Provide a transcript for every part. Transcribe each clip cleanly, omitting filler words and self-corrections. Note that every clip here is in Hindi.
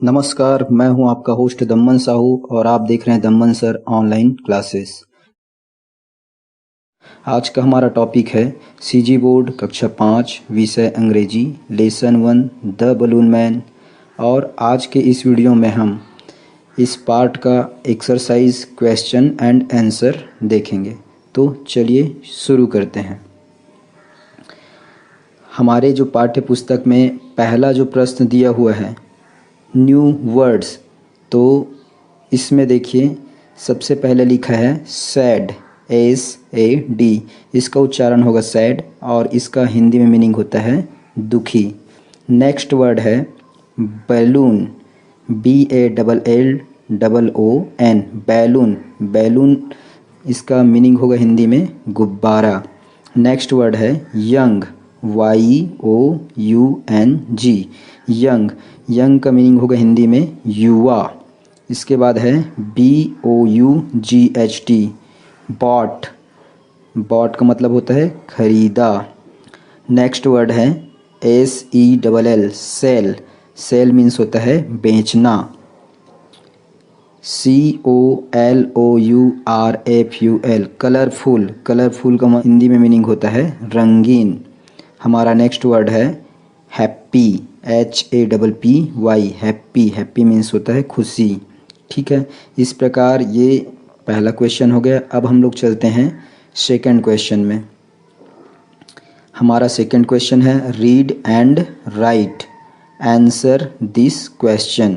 नमस्कार, मैं हूं आपका होस्ट दम्मन साहू और आप देख रहे हैं दम्मन सर ऑनलाइन क्लासेस। आज का हमारा टॉपिक है सीजी बोर्ड कक्षा 5 विषय अंग्रेजी लेसन 1 द बलून मैन। और आज के इस वीडियो में हम इस पार्ट का एक्सरसाइज क्वेश्चन एंड आंसर देखेंगे। तो चलिए शुरू करते हैं। हमारे जो पाठ्य पुस्तक में पहला जो प्रश्न दिया हुआ है न्यू वर्ड्स, तो इसमें देखिए सबसे पहले लिखा है सैड, SAD। इसका उच्चारण होगा सैड और इसका हिंदी में मीनिंग होता है दुखी। नेक्स्ट वर्ड है बैलून, BALLON, बैलून। बैलून इसका मीनिंग होगा हिंदी में गुब्बारा। नेक्स्ट वर्ड है यंग, YOUNG, यंग। यंग का मीनिंग होगा हिंदी में युवा। इसके बाद है BOUGHT, बॉट। बॉट का मतलब होता है खरीदा। नेक्स्ट वर्ड है SELL, सेल। सेल मीन्स होता है बेचना। COLOURFUL, colourful. कलरफुल का हिंदी में मीनिंग होता है रंगीन। हमारा नेक्स्ट वर्ड है happy, HAPPY, happy. Happy means होता है खुशी। ठीक है, इस प्रकार ये पहला क्वेश्चन हो गया। अब हम लोग चलते हैं सेकंड क्वेश्चन में। हमारा सेकंड क्वेश्चन है read and right answer this question,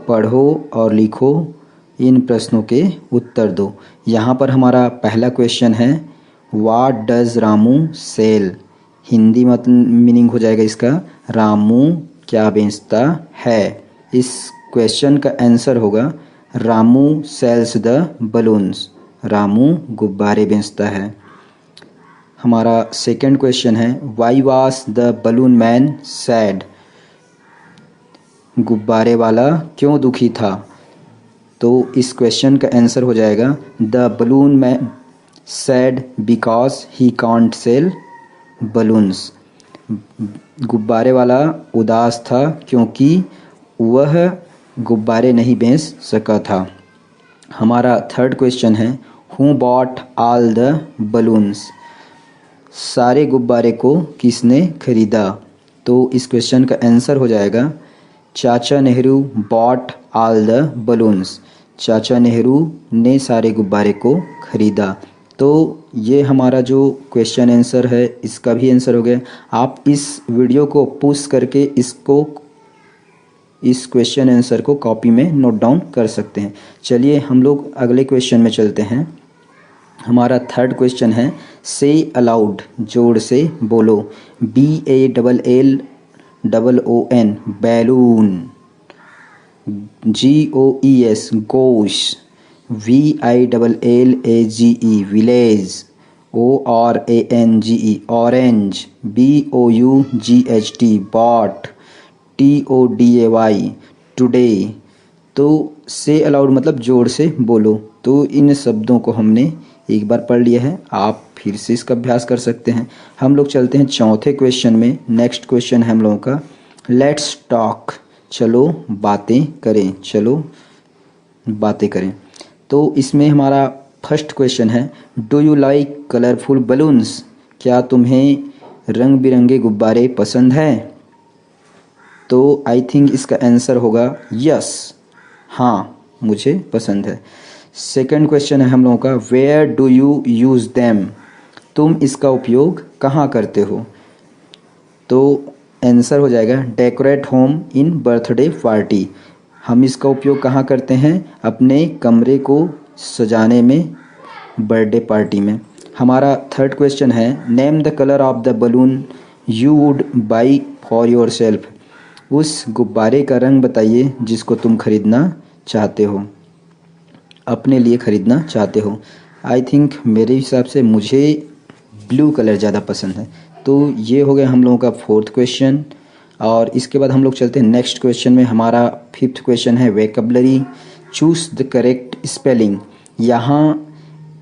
पढ़ो और लिखो इन प्रश्नों के उत्तर दो। यहाँ पर हमारा पहला क्वेश्चन है what does Ramu sell, Hindi मतलब मीनिंग हो जाएगा इसका रामू क्या बेचता है। इस क्वेश्चन का आंसर होगा Ramu sells the balloons, Ramu गुब्बारे बेचता है। हमारा सेकंड क्वेश्चन है why was the balloon man sad, गुब्बारे वाला क्यों दुखी था। तो इस क्वेश्चन का आंसर हो जाएगा the balloon man sad because he can't sell balloons, गुब्बारे वाला उदास था क्योंकि वह गुब्बारे नहीं बेच सका था। हमारा थर्ड क्वेश्चन है who bought all the balloons, सारे गुब्बारे को किसने खरीदा। तो इस क्वेश्चन का आंसर हो जाएगा चाचा Nehru bot all the balloons, चाचा नेहरू ने सारे गुब्बारे को खरीदा। तो ये हमारा जो क्वेश्चन आंसर है इसका भी आंसर हो गया। आप इस वीडियो को पुश करके इस क्वेश्चन आंसर को कॉपी में नोट डाउन कर सकते हैं। चलिए हम लोग अगले क्वेश्चन में चलते हैं। हमारा थर्ड क्वेश्चन है से अलाउड, जोर से बोलो, BALLON, balloon, GOES goes, VILLAGE village, ORANGE orange, BOUGHT bought, TODAY today. तो से अलाउड मतलब जोर से बोलो। तो इन शब्दों को हमने एक बार पढ़ लिया है, आप फिर से इसका अभ्यास कर सकते हैं। हम लोग चलते हैं चौथे क्वेश्चन में। नेक्स्ट क्वेश्चन है हम लोगों का लेट्स टॉक, चलो बातें करें, चलो बातें करें। तो इसमें हमारा फर्स्ट क्वेश्चन है do you like colourful balloons, क्या तुम्हें रंग बिरंगे गुब्बारे पसंद हैं। तो आई थिंक इसका आंसर होगा यस, हाँ मुझे पसंद है। सेकंड क्वेश्चन है हम लोगों का where do you use them, तुम इसका उपयोग कहाँ करते हो। तो आंसर हो जाएगा decorate home in birthday party, हम इसका उपयोग कहाँ करते हैं अपने कमरे को सजाने में, बर्थडे पार्टी में। हमारा थर्ड क्वेश्चन है name the colour of the balloon you would buy for your self, उस गुब्बारे का रंग बताइए जिसको तुम खरीदना चाहते हो, अपने लिए खरीदना चाहते हो। आई थिंक मेरे हिसाब से मुझे ब्लू कलर ज़्यादा पसंद है। तो ये हो गया हम लोगों का फोर्थ क्वेश्चन। और इसके बाद हम लोग चलते हैं नेक्स्ट क्वेश्चन में। हमारा फिफ्थ क्वेश्चन है वेकबलरी चूज द करेक्ट स्पेलिंग, यहाँ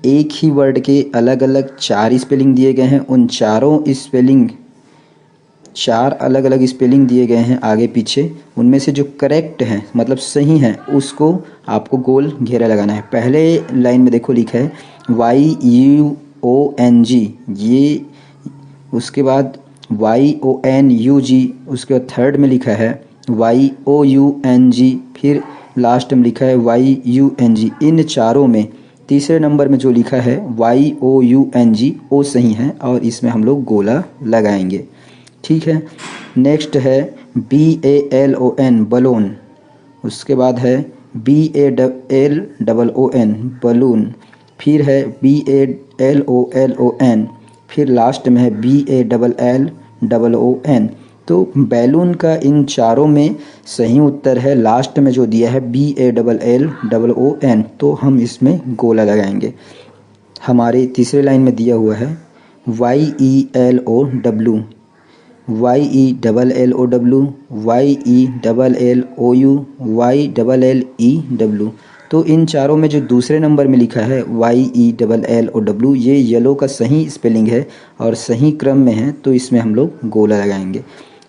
एक ही वर्ड के अलग अलग 4 स्पेलिंग दिए गए हैं, उन चारों स्पेलिंग 4 अलग अलग स्पेलिंग दिए गए हैं आगे पीछे, उनमें से जो करेक्ट है मतलब सही है उसको आपको गोल घेरा लगाना है। पहले लाइन में देखो लिखा है YUONG, ये उसके बाद YONUG, उसके बाद थर्ड में लिखा है YOUNG, फिर लास्ट में लिखा है YUNG। इन चारों में तीसरे नंबर में जो लिखा है YOUNG वो सही है और इसमें हम लोग गोला लगाएंगे। ठीक है। नेक्स्ट है BALON बलून, उसके बाद है BALLON बलून, फिर है BALLON, फिर लास्ट में है BALLON। तो बैलून का इन चारों में सही उत्तर है लास्ट में जो दिया है BALLON, तो हम इसमें गोला लगाएंगे। हमारी तीसरी लाइन में दिया हुआ है YELOW, YELLOW, YELLOU, तो इन चारों में जो दूसरे नंबर में लिखा है YELLOW, ये येलो का सही स्पेलिंग है और सही क्रम में है, तो इसमें हम लोग गोला लगाएंगे।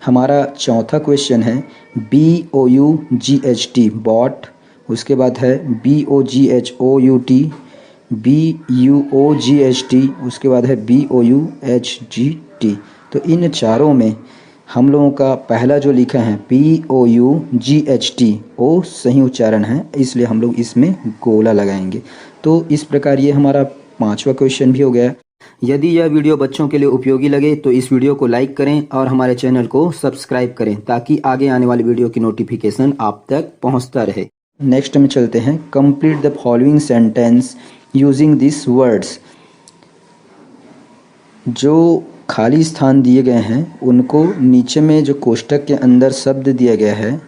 हमारा चौथा क्वेश्चन है BOUGHT बॉट, उसके बाद है BOGHOUT, BUOGHT, उसके बाद है BOUHGT। तो इन चारों में हम लोगों का पहला जो लिखा है BOUGHT वो सही उच्चारण है, इसलिए हम लोग इसमें गोला लगाएंगे। तो इस प्रकार ये हमारा पांचवा क्वेश्चन भी हो गया। यदि यह वीडियो बच्चों के लिए उपयोगी लगे तो इस वीडियो को लाइक करें और हमारे चैनल को सब्सक्राइब करें ताकि आगे आने वाली वीडियो की नोटिफिकेशन आप तक पहुंचता रहे। नेक्स्ट में चलते हैं, complete the following sentence using this words. जो खाली स्थान दिए गए हैं उनको नीचे में जो कोष्टक के अंदर शब्द दिया गया है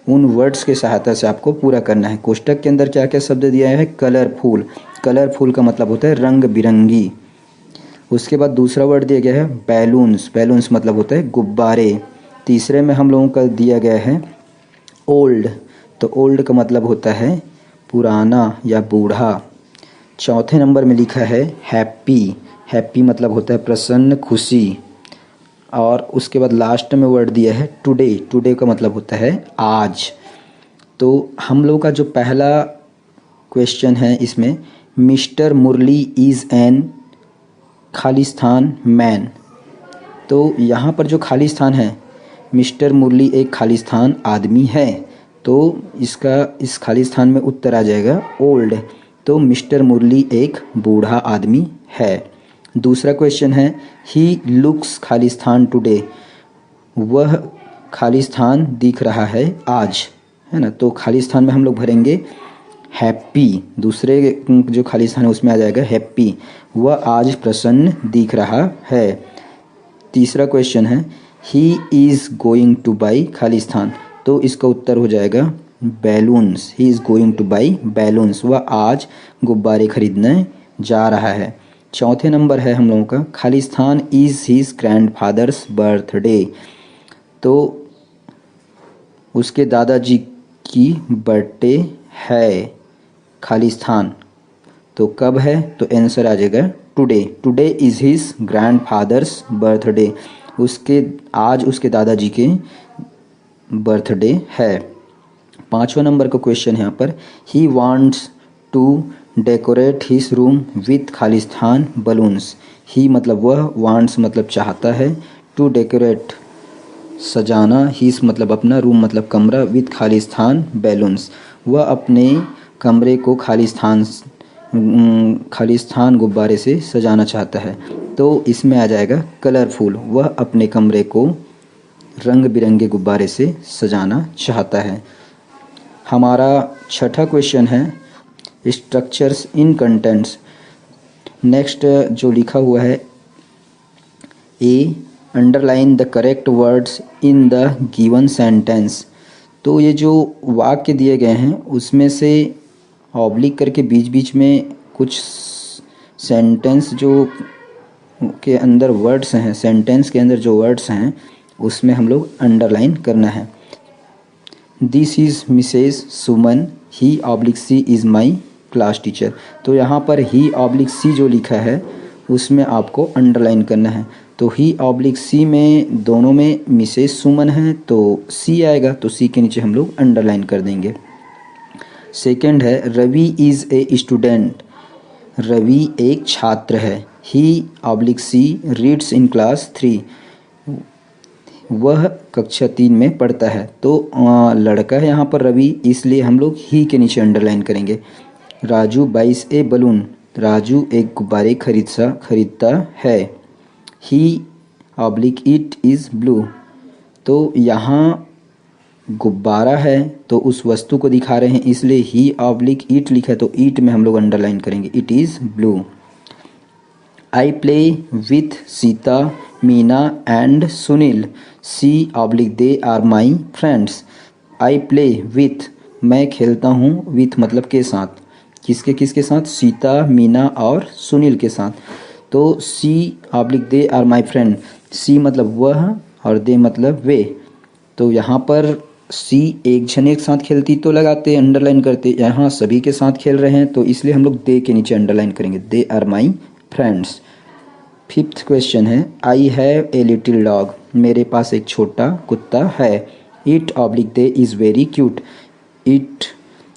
उन वर्ड्स के सहायता से आपको पूरा करना है। कोष्टक के अंदर क्या क्या शब्द दिया है? कलरफुल, कलरफुल का मतलब होता है रंग बिरंगी। उसके बाद दूसरा वर्ड दिया गया है बैलून्स, बैलून्स मतलब होता है गुब्बारे। तीसरे में हम लोगों का दिया गया है ओल्ड, तो ओल्ड का मतलब होता है पुराना या बूढ़ा। चौथे नंबर में लिखा है हैप्पी, हैप्पी मतलब होता है प्रसन्न, खुशी। और उसके बाद लास्ट में वर्ड दिया है टुडे, टुडे का मतलब होता है आज। तो हम लोग का जो पहला क्वेश्चन है इसमें Mr Murali is an Khalistan man. तो यहाँ पर जो खालिस्तान है, मिस्टर मुरली एक खालिस्तान आदमी है, तो इसका इस खालिस्तान में उत्तर आ जाएगा ओल्ड। तो मिस्टर मुरली एक बूढ़ा आदमी है। दूसरा क्वेश्चन है ही लुक्स खालिस्तान टुडे, वह खालिस्तान दिख रहा है आज, है ना। तो खालिस्तान में हम लोग भरेंगे हैप्पी, दूसरे जो खालिस्तान है उसमें आ जाएगा हैप्पी, वह आज प्रसन्न दिख रहा है। तीसरा क्वेश्चन है he is going two by Khalistan, तो इसका उत्तर हो जाएगा balloons, he is going two by balloons, वह आज गुब्बारे खरीदने जा रहा है। चौथे नंबर है हम लोगों का Khalistan is his grandfathers birthday, तो उसके दादाजी की बर्थडे है खालिस्तान, तो कब है? तो आंसर आ जाएगा today, today is his grandfathers birthday, उसके आज उसके दादाजी के बर्थडे है। पांचवा नंबर का क्वेश्चन है यहाँ पर he wants to decorate his room with Khalistan balloons. He मतलब वह, वांट्स मतलब चाहता है, टू डेकोरेट सजाना, हिज मतलब अपना, रूम मतलब कमरा, विथ खालिस्तान बैलून्स वह अपने कमरे को खालिस्तान गुब्बारे से सजाना चाहता है। तो इसमें आ जाएगा कलरफुल, वह अपने कमरे को रंग बिरंगे गुब्बारे से सजाना चाहता है। हमारा छठा क्वेश्चन है स्ट्रक्चर्स इन कंटेंट्स। नेक्स्ट जो लिखा हुआ है A underline the correct words in the given sentence. तो ये जो वाक्य दिए गए हैं उसमें से ऑब्लिक करके बीच बीच में कुछ सेंटेंस जो के अंदर वर्ड्स हैं, सेंटेंस के अंदर जो वर्ड्स हैं उसमें हम लोग अंडरलाइन करना है। This is Mrs Suman, he oblique she is my class teacher. तो यहाँ पर ही ऑब्लिक सी जो लिखा है उसमें आपको अंडरलाइन करना है। तो ही ऑब्लिक सी में दोनों में मिसेस सुमन है तो सी आएगा, तो सी के नीचे हम लोग अंडरलाइन कर देंगे। सेकंड है Ravi is a student, Ravi एक छात्र है। He oblique she reads in class 3, वह कक्षा 3 में पढ़ता है। तो लड़का है यहाँ पर रवि, इसलिए हम लोग ही के नीचे अंडरलाइन करेंगे। राजू बाइस ए बलून, राजू एक गुब्बारे खरीदता है। He oblique it is blue, तो यहाँ गुब्बारा है तो उस वस्तु को दिखा रहे हैं, इसलिए ही ऑब्लिक ईट लिखा है तो ईट में हम लोग अंडरलाइन करेंगे, it is blue. I play with Sita, Meena and Sunil, she oblique they are my friends. I play with, मैं खेलता हूँ, विथ मतलब के साथ, किसके साथ, सीता, मीना और सुनील के साथ। तो she oblique they are my friend, she मतलब वह और दे मतलब वे। तो यहाँ पर सी एक जने के साथ खेलती तो लगाते अंडरलाइन करते, यहाँ सभी के साथ खेल रहे हैं तो इसलिए हम लोग दे के नीचे अंडरलाइन करेंगे, they are my friends. Fifth question है I have a little dog, मेरे पास एक छोटा कुत्ता है। It oblique they is very cute, it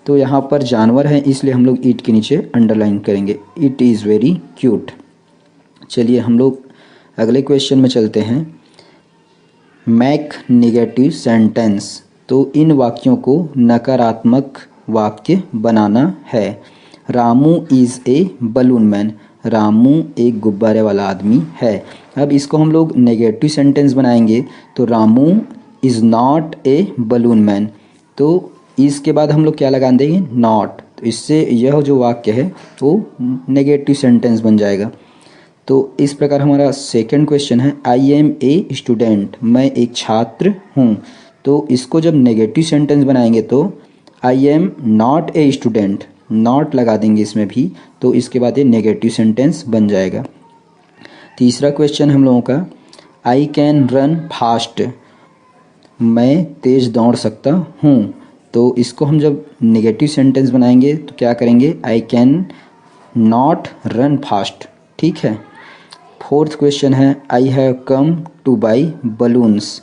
तो यहाँ पर जानवर है इसलिए हम लोग इट के नीचे अंडरलाइन करेंगे, इट इज़ वेरी क्यूट। चलिए हम लोग अगले क्वेश्चन में चलते हैं। मैक नेगेटिव सेंटेंस, तो इन वाक्यों को नकारात्मक वाक्य बनाना है। Ramu is a balloon man, Ramu एक गुब्बारे वाला आदमी है। अब इसको हम लोग नेगेटिव सेंटेंस बनाएंगे तो Ramu is not a balloon man, तो इसके बाद हम लोग क्या लगा देंगे, नॉट, तो इससे यह जो वाक्य है वो नेगेटिव सेंटेंस बन जाएगा। तो इस प्रकार हमारा सेकंड क्वेश्चन है आई एम ए स्टूडेंट, मैं एक छात्र हूँ। तो इसको जब नेगेटिव सेंटेंस बनाएंगे तो I am not a student, not लगा देंगे इसमें भी, तो इसके बाद ये नेगेटिव सेंटेंस बन जाएगा। तीसरा क्वेश्चन हम लोगों का आई कैन रन फास्ट, मैं तेज़ दौड़ सकता हूँ। तो इसको हम जब नेगेटिव सेंटेंस बनाएंगे तो क्या करेंगे, I can not run fast, ठीक है। फोर्थ क्वेश्चन है I have come two by balloons,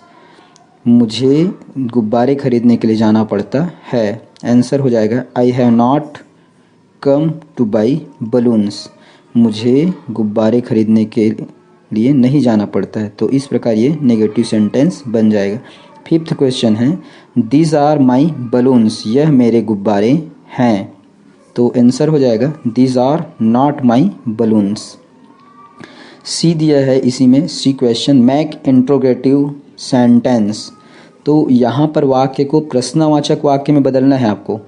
मुझे गुब्बारे खरीदने के लिए जाना पड़ता है। आंसर हो जाएगा I have not come two by balloons, मुझे गुब्बारे खरीदने के लिए नहीं जाना पड़ता है। तो इस प्रकार ये नेगेटिव सेंटेंस बन जाएगा। फिफ्थ क्वेश्चन है दीज आर माई बलून्स, यह मेरे गुब्बारे हैं। तो आंसर हो जाएगा these are not my balloons. C दिया है इसी में, C question make interrogative sentence, तो यहाँ पर वाक्य को प्रश्नवाचक वाक्य में बदलना है आपको।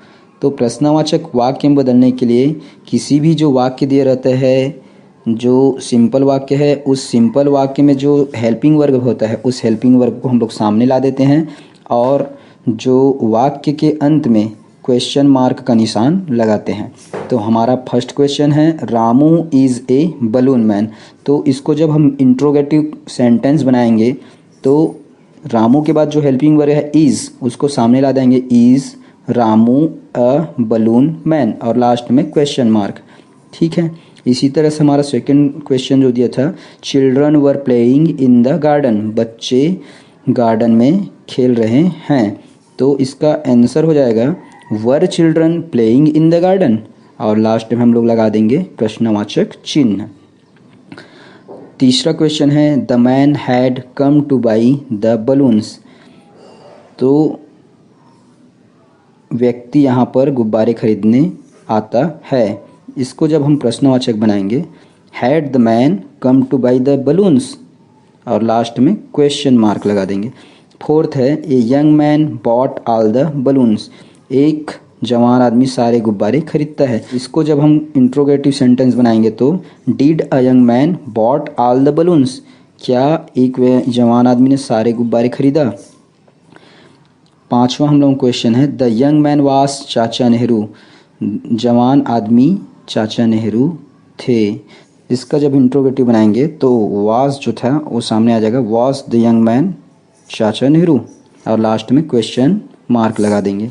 तो प्रश्नवाचक वाक्य में बदलने के लिए किसी भी जो वाक्य दिया रहता है, जो सिंपल वाक्य है, उस सिंपल वाक्य में जो हेल्पिंग वर्ब होता है उस हेल्पिंग वर्ब को हम लोग सामने ला देते हैं, और जो वाक्य के अंत में क्वेश्चन मार्क का निशान लगाते हैं। तो हमारा फर्स्ट क्वेश्चन है Ramu is a balloon man, तो इसको जब हम इंट्रोगेटिव सेंटेंस बनाएंगे तो रामू के बाद जो हेल्पिंग वर्ब है इज़, उसको सामने ला देंगे, is Ramu a balloon man, और लास्ट में क्वेश्चन मार्क, ठीक है। इसी तरह से हमारा सेकंड क्वेश्चन जो दिया था children were playing in the garden, बच्चे गार्डन में खेल रहे हैं। तो इसका आंसर हो जाएगा were children playing in the garden, और लास्ट में हम लोग लगा देंगे प्रश्नवाचक चिन्ह। तीसरा क्वेश्चन है the man had come two by the balloons, तो व्यक्ति यहाँ पर गुब्बारे खरीदने आता है। इसको जब हम प्रश्नवाचक बनाएंगे had the man come two by the balloons, और लास्ट में क्वेश्चन मार्क लगा देंगे। फोर्थ है a young man bot all the balloons, एक जवान आदमी सारे गुब्बारे खरीदता है। इसको जब हम इंट्रोगेटिव सेंटेंस बनाएंगे तो did a young man bot all the balloons, क्या एक जवान आदमी ने सारे गुब्बारे खरीदा। पांचवा हम लोग क्वेश्चन है द यंग मैन वास चाचा नेहरू, जवान आदमी चाचा नेहरू थे। इसका जब इंट्रोगेटिव बनाएंगे तो वास जो था वो सामने आ जाएगा, वास द यंग मैन चाचा नेहरू, और लास्ट में क्वेश्चन मार्क लगा देंगे।